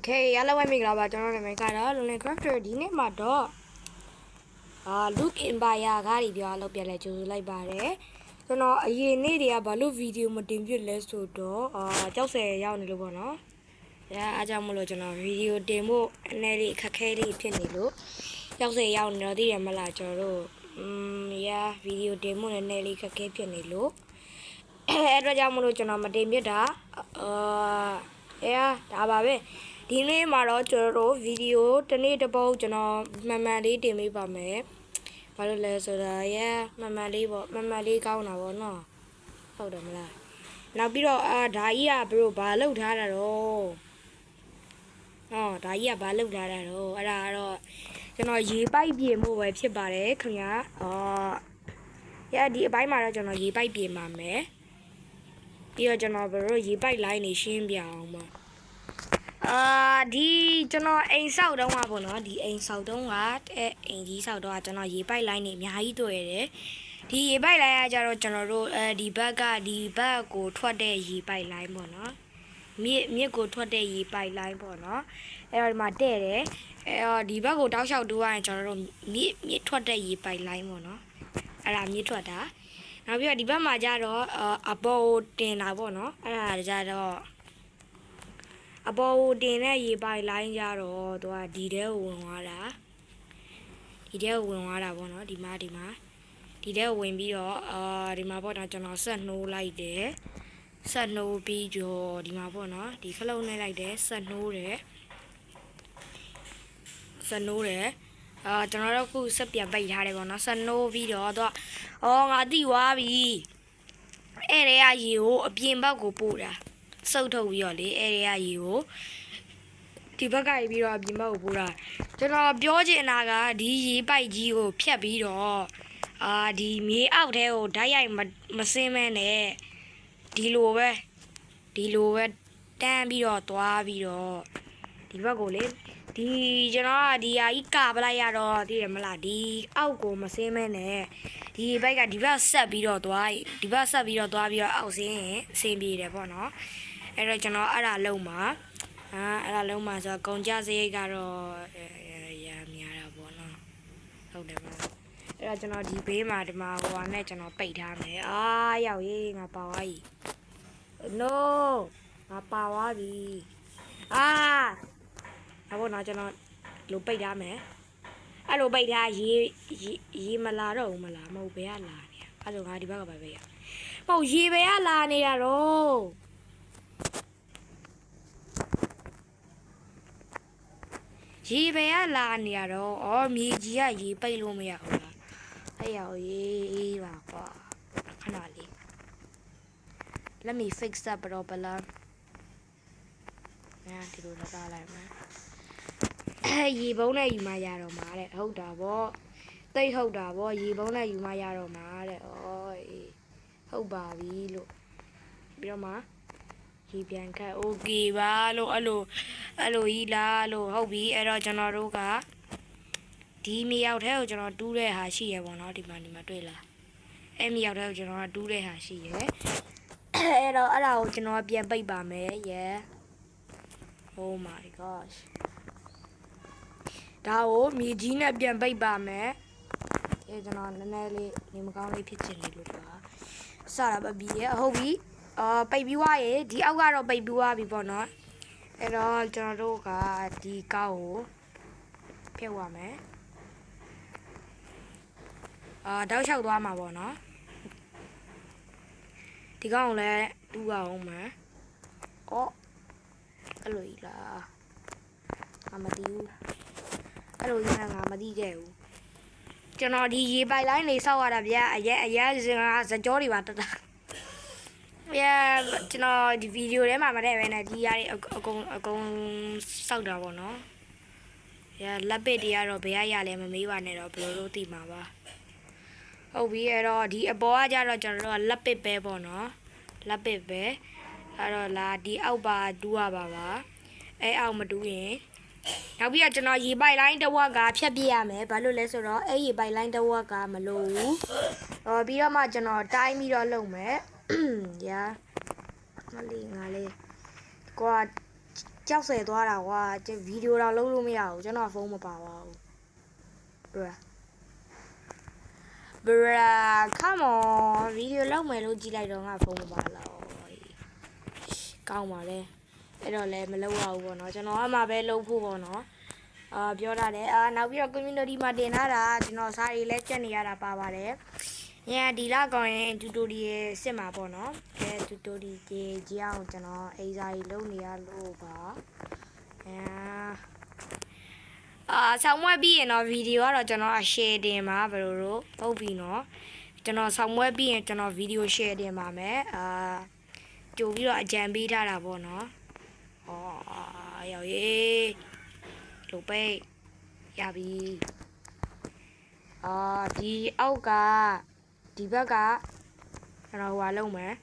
Okay, hello and mega ba channel name ka da Lonely Crafter ဒီနေ့မှာတော့Look in by ကားတွေပြောလို့ပြန်လဲကြိုးလိုက်ပါတယ်ကျွန်တော်အရင်နေ့တွေကဘာလို့ဗီဒီယိုမတင်ပြလဲဆိုတော့ကြောက်စဲရောက်နေလို့ပေါ့နော်အားကြောင့်မလို့ကျွန်တော်ဗီဒီယိုတင်ဖို့အနေလေးအခက်ခဲလေးဖြစ်နေလို့ကြောက်စဲရောက်နေတော့သိတယ်မလားကျွန်တော်တို့ဗီဒီယိုတင်ဖို့အနေလေးခက်ခဲဖြစ်နေလို့အဲ့တော့ကြောင့်မလို့ကျွန်တော်မတင်ပြတာဒါပါပဲဒီနေ့မှာတော့ကျွန်တော်တို့ဗီဒီယိုတစ်နေ့တစ်ပုတ်ကျွန်တော်မှန်မှန်လေးတင်ပေးပါမယ်ဘာလို့လဲဆိုတော့မှန်မှန်လေးပေါ့မှန်မှန်လေးကောင်းတာပေါ့နော်ဟုတ်တယ်မလားနောက်ပြီးတော့ဒါကြီးကဘယ်လိုဘာလုပ်ထားတာတော့ဒါကြီးကဘာလုပ်ထားတာတော့အဲ့ဒါကတော့ကျွန်တော်ရေပိုက်ပြင်ဖို့ပဲဖြစ်ပါတယ်ခင်ဗျာဒီအပိုင်းမှာတော့ကျွန်တော်ရေပိုက်ပြင်ပါမယ်ပြီးတော့ကျွန်တော်ဘယ်လိုရေပိုက်လိုင်းနေရှင်းပြအောင်ပါဒီကျွန်တော်အိမ်ဆောက်တုံးကပေါ့နော်ဒီအိမ်ဆောက်တုံးကအိမ်ကြီးဆောက်တော့ကျွန်တော်ရေပိုက်လိုင်းနေအများကြီးတွေ့ရတယ်ဒီရေပိုက်လိုင်းကကြတော့ကျွန်တော်တို့ဒီဘက်ကိုထွက်တဲ့ရေပိုက်လိုင်းပေါ့နော်မြစ်ကိုထွက်တဲ့ရေပိုက်လိုင်းပေါ့နော်အဲ့တော့ဒီမှာတဲ့တယ်ဒီဘက်ကိုတောက်လျှောက်တူးရရင်ကျွန်တော်တို့မြစ်ထွက်တဲ့ရေပိုက်လိုင်းပေါ့နော်အဲ့ဒါမြစ်ထွက်တာနောက်ပြီးတော့ဒီဘက်မှာကြတော့အပေါ်တင်တာပေါ့နော်အဲ့ဒါကြတော့အပေါ်တင်တဲ့ရေပိုက်လိုင်းကြတော့သူကဒီထဲကိုဝင်သွားတာပေါ့နော်ဒီမှာဒီထဲကိုဝင်ပြီးတော့ဒီမှာပေါ့နော်ကျွန်တော်ဆက်နှိုးလိုက်တယ်ဆက်နှိုးပြီးတော့ဒီမှာပေါ့နော်ဒီခလုတ်နဲ့လိုက်တယ်ဆက်နှိုးတယ်ကျွန်တော်တို့ခုဆက်ပြန်ပိတ်ထားတယ်ပေါ့နော်ဆက်နှိုးပြီးတော့သူကငါသိသွားပြီအဲ့ဒီကရေကိုအပြင်ဘက်ကိုပို့တာစုပ်ထုတ်ပြီးတော့လေအဲ့ဒီကရေကိုဒီဘက်ကပြီးတော့အပြင်ဘက်ကိုပို့တာကျွန်တော်ပြောချင်တာကဒီရေပိုက်ကြီးကိုဖြတ်ပြီးတော့ဒီမြေအောက်ထဲကိုဓာတ်ရိုက်မစင်းမဲနဲ့ဒီလိုပဲတန်းပြီးတော့သွားပြီးတော့ဒီဘက်ကိုလေဒီကျွန်တော်ကဒီဟာကြီးကပလိုက်ရတော့သိတယ်မလားဒီအောက်ကိုမစင်းမဲနဲ့ဒီဘက်ကဒီဘက်ဆက်ပြီးတော့သွားပြီးတော့အောက်စင်းရင်အဆင်ပြေတယ်ပေါ့နော်အဲ့တော့ကျွန်တော်အဲ့ဒါလုံးမှာဆိုတော့ကုန်ကြစရိတ်ကတော့ရများတာပေါ့နော်ဟုတ်တယ်မလားအဲ့တော့ကျွန်တော်ဒီဘေးမှာဒီမှာဟိုဟာနဲ့ကျွန်တော်ပိတ်ထားမယ်ရောက်ရေးငါပါသွားပြီ no ငါပါသွားပြီအခုတော့ကျွန်တော်လိုပိတ်ထားမယ်အဲ့လိုပိတ်ထားရေမလာတော့ဘူးမလားမဟုတ်ဘယ်ကလာနေအဲ့ဆိုငါဒီဘက်ကပဲပိတ်ရမဟုတ်ရေဘယ်ကလာနေတာတော့ရေဘယ်ကလာနေရတော့မြေကြီးကရေပိတ်လို့မရဘူးလားအဲ့ရောက်ရေးပါကွာခဏလေး let me fix that problem ဒီလိုထားလိုက်မယ်ရေပုံးနဲ့ယူမှရတော့မှာတဲ့ဟုတ်တာဗောတိတ်ဟုတ်တာဗောရေပုံးနဲ့ယူမှရတော့မှာတဲ့ဟုတ်ပါပြီလို့ပြီးတော့မှရေပြန်ခတ်โอเคပါလို့အဲ့လိုကြီးလားလို့ဟုတ်ပြီအဲ့တော့ကျွန်တော်တို့ကဒီမြေရောက်ထဲကိုကျွန်တော်တူးတဲ့ဟာရှိရပေါ့နော်ဒီမှာတွေ့လားအဲ့မြေရောက်ထဲကိုကျွန်တော်ကတူးတဲ့ဟာရှိရအဲ့တော့အဲ့ဒါကိုကျွန်တော်ပြန်ပိတ်ပါမယ် oh my gosh ဒါကိုမြေကြီးနဲ့ပြန်ပိတ်ပါမယ်ကျွန်တော်နည်းနည်းလေးနေမကောင်းလေးဖြစ်ချင်နေလို့ပါစတာပဲပြီးရဟုတ်ပြီပိတ်ပြီးွားရေဒီအောက်ကတော့ပိတ်ပြီးွားပြီပေါ့နော်အဲ့တော့ကျွန်တော်တို့ကဒီကောက်ကိုဖြုတ်ရမယ်တောက်လျှောက်သွားမှာပေါ့နော်ဒီကောက်ကိုလည်းတူးအောင်မယ်အဲ့လိုကြီးလားမသိဘူးအဲ့လိုကြီးငါမသိခဲ့ဘူးကျွန်တော်ဒီရေပိုက်လိုင်းနေဆောက်ရတာဗျာအရင်စကြောတွေပါတတကျွန်တော်ဒီဗီဒီယိုထဲမှာမတဲ့ပဲနဲ့ဒီရားတွေအကုန်ဆောက်တာပေါ့နော်လက်ပစ်တွေကတော့ဘယ်ရလဲမမေးပါနဲ့တော့ဘယ်လိုလုပ်သိမှာပါဟုတ်ပြီအဲ့တော့ဒီအပေါ်ကကြတော့ကျွန်တော်တို့ကလက်ပစ်ပဲပေါ့နော်လက်ပစ်ပဲအဲ့တော့ဒီအောက်ပါတူးရပါအဲ့အောက်မတူးရင်နောက်ပြီးတော့ကျွန်တော်ရေပိုက်လိုင်းတစ်ဝက်ကဖြတ်ပြရမယ်ဘာလို့လဲဆိုတော့အဲ့ရေပိုက်လိုင်းတစ်ဝက်ကမလို့ဘူးပြီးတော့မှကျွန်တော်တိုင်းပြီးတော့လုပ်မယ်ငါလေးကွာ ကြောက်ဆယ်သွားတာကွာဗီဒီယိုတော့လုပ်လို့မရဘူးကျွန်တော်ဖုန်းမပါပါဘူးbruh come on ဗီဒီယိုလုပ်မယ်လို့ကြည့်လိုက်တော့ငါဖုန်းမပါတော့ကောင်းပါလေအဲ့တော့လည်းမလုပ်ရဘူးပေါ့နော်ကျွန်တော်အမှပဲလုပ်ဖို့ပေါ့နော်ပြောတာတယ်နောက်ပြီးတော့ community မှာတင်ထားတာကျွန်တော်စာရေးလဲကြက်နေရတာပါပါတယ်ညဒီလောက်ကောင်းရင် tutorial စစ်မှာပေါ့နော်အဲ tutorial ကြည့်အောင်ကျွန်တော်အိစာကြီးလုပ်နေရလို့ပါဆောင်းမွဲပြီးရင်တော့ဗီဒီယိုကတော့ကျွန်တော်share တင်ပါဘယ်လိုလို့ဟုတ်ပြီနော်ကျွန်တော်ဆောင်းမွဲပြီးရင်ကျွန်တော်ဗီဒီယို share တင်ပါမယ်ကြိုပြီးတော့အကြံပေးထားတာပေါ့နော်ရောက်ရေးလူပိတ်ရပြီဒီအောက်ကဒီဘက်ကကျွန်တော်ဟိုလုံးမယ်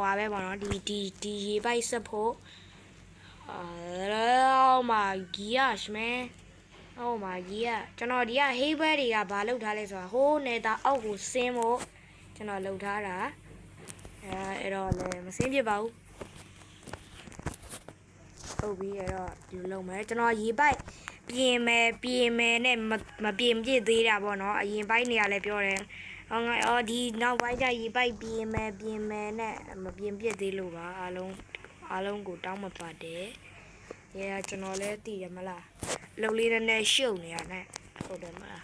ဟာပဲပေါ့နော်ဒီရေပိုက်ဆက်ဖို့Oh my gosh man Oh my god ကျွန်တော်ဒီက hay bear တွေကဘာလုပ်ထားလဲဆိုတာဟိုးနေတာအောက်ကိုဆင်းဖို့ကျွန်တော်လုပ်ထားတာအဲ့တော့လည်းမဆင်းပြပါဘူးဟုတ်ပြီအဲ့တော့ဒီလိုလုပ်မယ်ကျွန်တော်ရေပိုက်ပြင်မယ်နဲ့မပြင်ပြည့်သေးတာပေါ့နော်အရင်ပိုင်းနေရလဲပြောတယ်ဒီနောက်ပိုင်းကျရေပိုက်ပြင်မယ်နဲ့မပြင်ပြည့်သေးလို့ပါအားလုံးကိုတောင်းမပါတယ်ရဲကျွန်တော်လည်းတည်ရမလားလုံလေးနဲ့ရှုပ်နေရနဲ့ဟုတ်တယ်မလား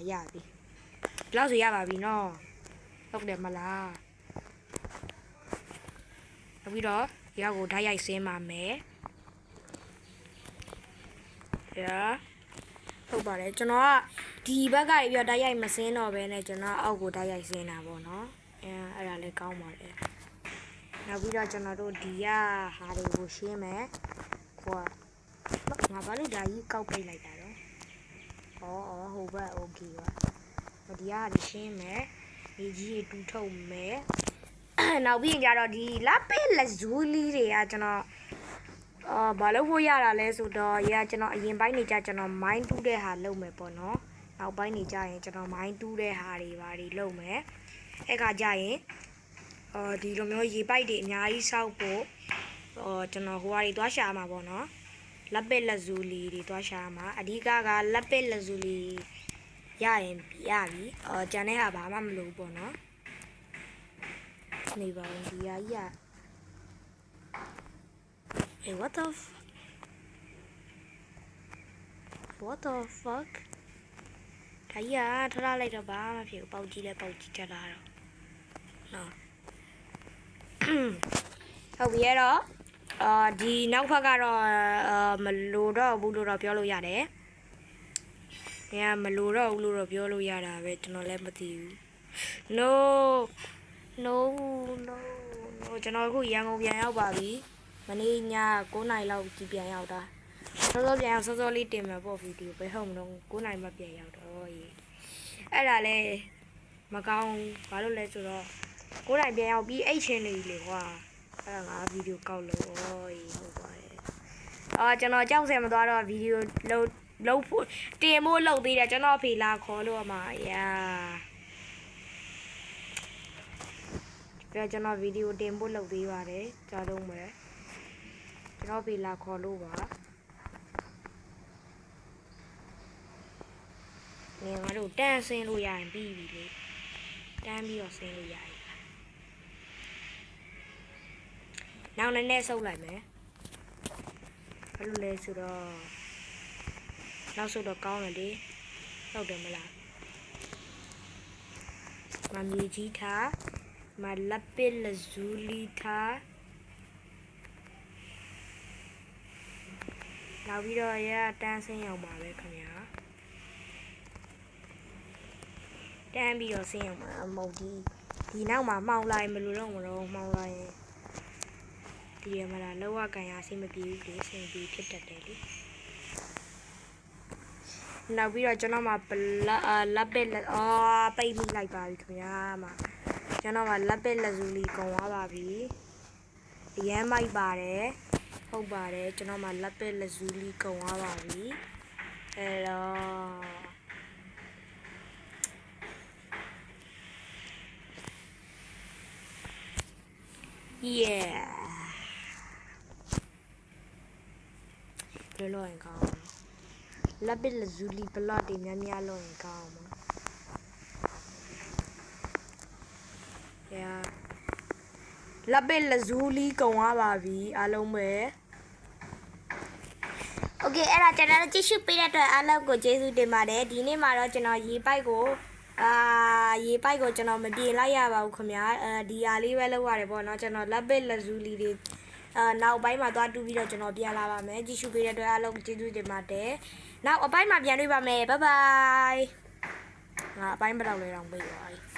ရပြီဘလောက်ဆိုရပါပြီနော်ဟုတ်တယ်မလားနောက်ပြီးတော့ရောက်ကိုဓာတ်ရိုက်ဆင်းပါမယ်ဟုတ်ပါတယ်ကျွန်တော်ကဒီဘက်ကပြီးတော့ဓာတ်ရိုက်မဆင်းတော့ဘဲနဲ့ကျွန်တော်အောက်ကိုဓာတ်ရိုက်ဆင်းတာပေါ့နော်အဲ့ဒါလည်းကောင်းပါတယ်နောက်ပြီးတော့ကျွန်တော်တို့ဒီကဟာတွေကိုရှင်းမယ်ခွာငါဘာလို့ဒါကြီးကောက်ပိတ်လိုက်တာလဲဟုတ်ပါโอเคပါဒီကဟာရှင်းမယ်ဒီကြီးတူထုတ်မယ်နောက်ပြီးရင်ကြတော့ဒီလာပစ်လက်ဇူလီတွေကကျွန်တော်ဘာလို့ဖို့ရတာလဲဆိုတော့ကျွန်တော်အရင်ပိုင်းနေကြကျွန်တော်မိုင်းတူးတဲ့ဟာလုပ်မယ်ပေါ့နော်နောက်ပိုင်းနေကြရင်ကျွန်တော်မိုင်းတူးတဲ့ဟာတွေဘာတွေလုပ်မယ်အဲ့ခါကျရင်ဒီလိုမျိုးရေပိုက်တွေအများကြီးစောက်ဖို့ကျွန်တော်ဟိုဟာတွေသွားရှာမှာပေါ့နော်လက်ပစ်လက်ဇူလီတွေသွားရှာမှာအဓိကလက်ပစ်လက်ဇူလီရရင်ရပြီကျန်တဲ့ဟာဘာမှမလုပ်ပေါ့နော်နေပါဦးဒီဟာကြီးHey what the fuck ဒါကြီးထထားလိုက်တော့ဘာမှမဖြစ်ဘူးပေါက်ကြီးလဲပေါက်ကြီးချက်လာတော့နော်ဟုတ်ပြီအဲ့တော့ဒီနောက်ဖက်ကတော့မလိုတော့ဘူးလို့တော့ပြောလို့ရတယ်မလိုတော့ဘူးလို့တော့ပြောလို့ရတာပဲကျွန်တော်လည်းမသိဘူး No ကျွန်တော်အခုရန်ကုန်ပြန်ရောက်ပါပြီမနေ့ည9 နာရီလောက်ကြီးပြန်ရောက်တာစောပြန်ရောက်စောလေးတင်မယ်ပေါ့ဗီဒီယိုပဲဟုတ်မလို့9 နာရီမှပြန်ရောက်တော့အဲ့ဒါလဲမကောင်းဘာလို့လဲဆိုတော့9 နာရီပြန်ရောက်ပြီးအိတ်ချင်းနေလေကွာအဲ့ဒါငါဗီဒီယိုကောက်လို့ဟုတ်ပါတယ်ကျွန်တော်ကြောက်စရာမသွားတော့ဗီဒီယိုလုပ်ဖို့တင်ဖို့လုပ်သေးတယ်ကျွန်တော်ဖေလာခေါ်လို့အမကျွန်တော်ဗီဒီယိုတင်ဖို့လုပ်သေးပါတယ်ကြားလုံးပဲကျွန်တော်ဖေလာခေါ်လို့ပါငါတို့တန်းဆင်းလို့ရရင်ပြီးပြီလေတန်းပြီးတော့ဆင်းလို့ရပြီနောက်နည်းနည်းဆုပ်လိုက်မယ်ဘာလို့လဲဆိုတော့နောက်ဆုပ်တော့ကောင်းတယ်လေဟုတ်တယ်မလားမမြေကြီးထားမလက်ပစ်လက်ဇူလီထားနောက်ပြီးတော့တန်းဆင်းရောက်ပါပဲခင်ဗျာတန်းပြီးတော့ဆင်းရောက်မှာမဟုတ်ဒီနောက်မှာမှောင်လိုက်မလို့တော့မလို့မှောင်လိုက်ရင်ဒီရမလားလောကကန်ရအဆင်မပြေဘူးလေအဆင်ပြေဖြစ်တတ်တယ်လေနောက်ပြီးတော့ကျွန်တော်မှာလက်ပစ်လက်ပိတ်မိလိုက်ပါပြီခင်ဗျာကျွန်တော်မှာလက်ပစ်လက်ဇူလီကုန်သွားပါပြီအရမ်းမိုက်ပါတယ်ဟုတ်ပါတယ်ကျွန်တော်မှာလက်ပစ်လက်ဇူလီကုန်သွားပါပြီအဲ့တော့ Yeah လောရင်ကောင်းလက်ပစ်လဇူလီဘလော့တွေများများလောရင်ကောင်းမှာ Yeah လက်ပစ်လဇူလီကုန်သွားပါပြီအားလုံးပဲ Okay အဲ့ဒါကျွန်တော်ကြည့်ရှုပေးတဲ့အတွက်အားလုံးကိုကျေးဇူးတင်ပါတယ်ဒီနေ့မှာတော့ကျွန်တော်ရေပိုက်ကိုကျွန်တော်မပြေလိုက်ရပါဘူးခင်ဗျာဒီဟာလေးပဲလောက်ရတယ်ပေါ့နော်ကျွန်တော်လက်ပစ်လက်ဇူလီတွေနောက်ပိုင်းမှာသွားတူးပြီးတော့ကျွန်တော်ပြန်လာပါမယ်ကြည့်ရှုပေးတဲ့အတွက်အားလုံးကျေးဇူးတင်ပါတယ်နောက်အပိုင်းမှာပြန်တွေ့ပါမယ် bye bye ငါအပိုင်းဘယ်တော့လဲတော့ပြေးပါ